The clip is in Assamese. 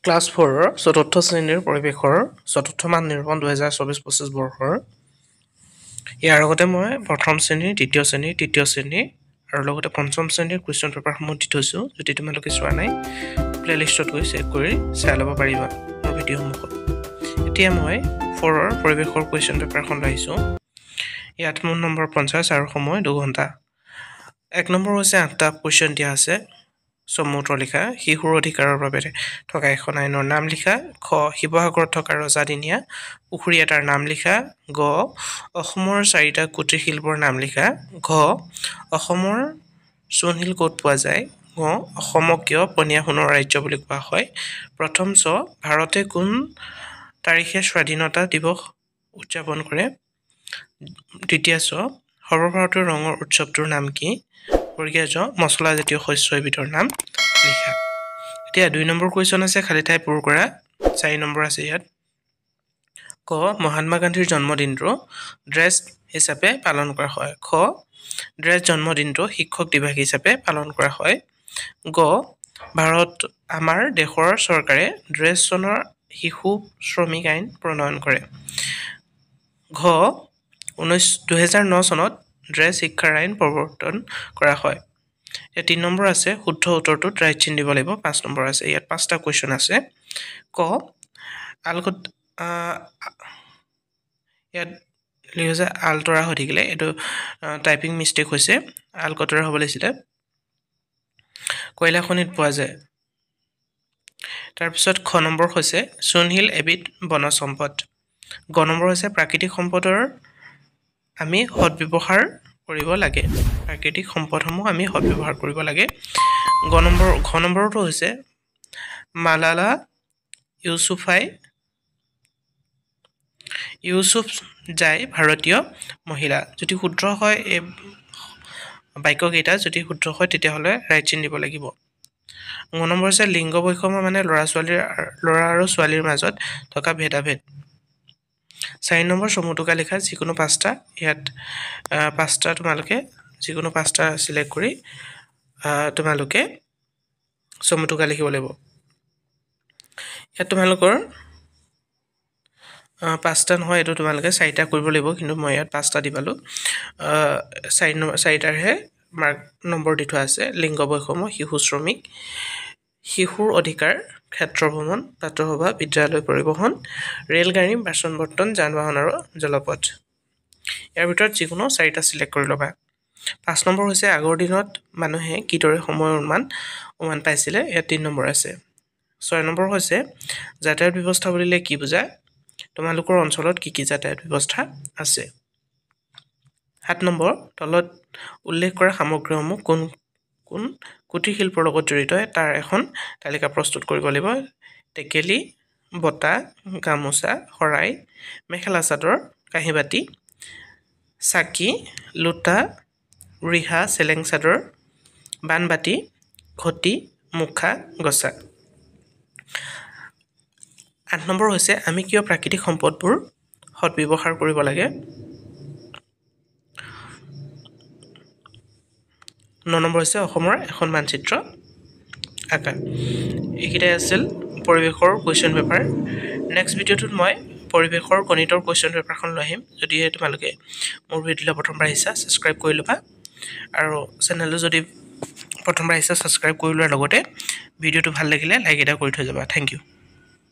ক্লাছ 4 চতুৰ্থ শ্ৰেণীৰ পৰিৱেশৰ চতুৰ্থ মান নিৰূপণ 2024-25 বৰ্ষৰ ইয়াৰ আগতে মই প্ৰথম শ্ৰেণীৰ দ্বিতীয় শ্ৰেণীৰ তৃতীয় শ্ৰেণীৰ আৰু লগতে পঞ্চম শ্ৰেণীৰ কুৱেশ্যন পেপাৰসমূহ দি থৈছোঁ যদি তোমালোকে চোৱা নাই প্লেলিষ্টত গৈ চেক কৰি চাই ল'ব পাৰিবা মোৰ ভিডিঅ'সমূহত এতিয়া মই 4ৰ পৰিৱেশৰ কুৱেশ্যন পেপাৰখন আহিছোঁ ইয়াত মোৰ নম্বৰ 50 আৰু সময় 2 ঘণ্টা 1 নম্বৰ হৈছে 8টা কুৱেশ্যন দিয়া আছে সমুদ্ৰ লিখা শিশুৰ অধিকাৰৰ বাবে থকা এখন আইনৰ নাম লিখা খ শিৱসাগৰত থকা ৰজাদিনীয়া পুখুৰী এটাৰ নাম লিখা গ অসমৰ 4টা কুটিৰ শিল্পৰ নাম লিখা ঘ অসমৰ চূণশিল ক'ত পোৱা যায় গ অসমক কিয় পনীয়া সোণৰ ৰাজ্য বুলি কোৱা হয় প্ৰথম চ ভাৰতে কোন তাৰিখে স্বাধীনতা দিৱস উদযাপন কৰে দ্বিতীয় চ সৰ্বভাৰতীয় ৰঙৰ উৎসৱটোৰ নাম কি বৰ্গীয় জ মছলাজাতীয় শস্য এবিধৰ নাম লিখা এতিয়া 2 নম্বৰ কুৱেশ্যন আছে খালি ঠাই পূৰ কৰা 4 নম্বৰ আছে ইয়াত ক মহাত্মা গান্ধীৰ জন্মদিনটো ড্ৰেছ হিচাপে পালন কৰা হয় খ ড্ৰেছ জন্মদিনটো শিক্ষক দিৱস হিচাপে পালন কৰা হয় গ ভাৰত আমাৰ দেশৰ চৰকাৰে ড্ৰেছ চনৰ শিশু শ্ৰমিক আইন প্ৰণয়ন কৰে ঘ 2009 চনত ড্ৰেছ শিক্ষাৰ আইন প্ৰৱৰ্তন কৰা হয় ইয়াত 3 নম্বৰ আছে শুদ্ধ উত্তৰটোত ৰাইট চিন দিব লাগিব 5 নম্বৰ আছে ইয়াত 5টা কুৱেশ্যন আছে ক আলকট ইয়াত লিখা আলতৰা হৈ থাকিলে এইটো টাইপিং মিষ্টেক হৈছে আলকটৰা হ'ব লাগিছিলে কয়লা খনিত পোৱা যায় তাৰপিছত খ নম্বৰ হৈছে চূণশিল এবিধ বনজ সম্পদ গ নম্বৰ হৈছে প্ৰাকৃতিক সম্পদৰ আমি সৎব্যৱহাৰ কৰিব লাগে প্ৰাকৃতিক সম্পদসমূহ আমি সৎব্যৱহাৰ কৰিব লাগে ঘ নম্বৰটো হৈছে মালালা ইউছুফজাই ভাৰতীয় মহিলা যদি শুদ্ধ হয় এই বাক্যকেইটা যদি শুদ্ধ হয় তেতিয়াহ'লে ৰাইট চিন দিব লাগিব ঘ নম্বৰ হৈছে লিংগ বৈষম্য মানে ল'ৰা আৰু ছোৱালীৰ মাজত থকা ভেদাভেদ 4 নম্বৰ চমুটোকা লিখা যিকোনো 5টা ইয়াত 5টা তোমালোকে যিকোনো 5টা সিলেক্ট কৰি তোমালোকে চমুটোকা লিখিব লাগিব ইয়াত তোমালোকৰ 5টা নহয় এইটো তোমালোকে 4টা কৰিব লাগিব কিন্তু মই ইয়াত 5টা দি পালোঁ 4টাৰহে মাৰ্ক নম্বৰ দি থোৱা আছে লিংগ বৈষম্য শিশু শ্ৰমিক শিশুৰ অধিকাৰ ক্ষেত্ৰ ভ্ৰমণ প্ৰাতঃসভা বিদ্যালয় পৰিবহণ ৰেলগাড়ী বাচন বৰ্তন যান বাহন আৰু জলপথ ইয়াৰ ভিতৰত যিকোনো 4টা সিলেক্ট কৰি ল'বা 5 নম্বৰ হৈছে আগৰ দিনত মানুহে কিদৰে সময়ৰ অনুমান পাইছিলে ইয়াত 3 নম্বৰ আছে 6 নম্বৰ হৈছে যাতায়াত ব্যৱস্থা বুলিলে কি বুজায় তোমালোকৰ অঞ্চলত কি যাতায়াত ব্যৱস্থা আছে 7 নম্বৰ তলত উল্লেখ কৰা সামগ্ৰীসমূহ কোন কুটিৰ শিল্পৰ লগত জড়িত তাৰ এখন তালিকা প্ৰস্তুত কৰিব লাগিব টেকেলি বটা গামোচা শৰাই মেখেলা চাদৰ কাঁহীবাতি চাকি লোটা ৰিহা চেলেং চাদৰ বানবাতি ঘটি মুখা গছা 8 নম্বৰ হৈছে আমি কিয় প্ৰাকৃতিক সম্পদবোৰ সৎব্যৱহাৰ কৰিব লাগে 9 নম্বৰ হৈছে অসমৰ এখন মানচিত্ৰ আঁকা এইকেইটাই আছিল পৰিৱেশৰ কুৱেশ্যন পেপাৰ নেক্সট ভিডিঅ'টোত মই পৰিৱেশৰ গণিতৰ কুৱেশ্যন পেপাৰখন লৈ আহিম যদিহে তোমালোকে মোৰ ভিডিঅ'লৈ প্ৰথমবাৰ আহিছা ছাবস্ক্ৰাইব কৰি ল'বা আৰু চেনেলটো যদি প্ৰথমবাৰ আহিছা ছাবস্ক্ৰাইব কৰি লোৱাৰ লগতে ভিডিঅ'টো ভাল লাগিলে লাইক এটা কৰি থৈ যাবা থেংক ইউ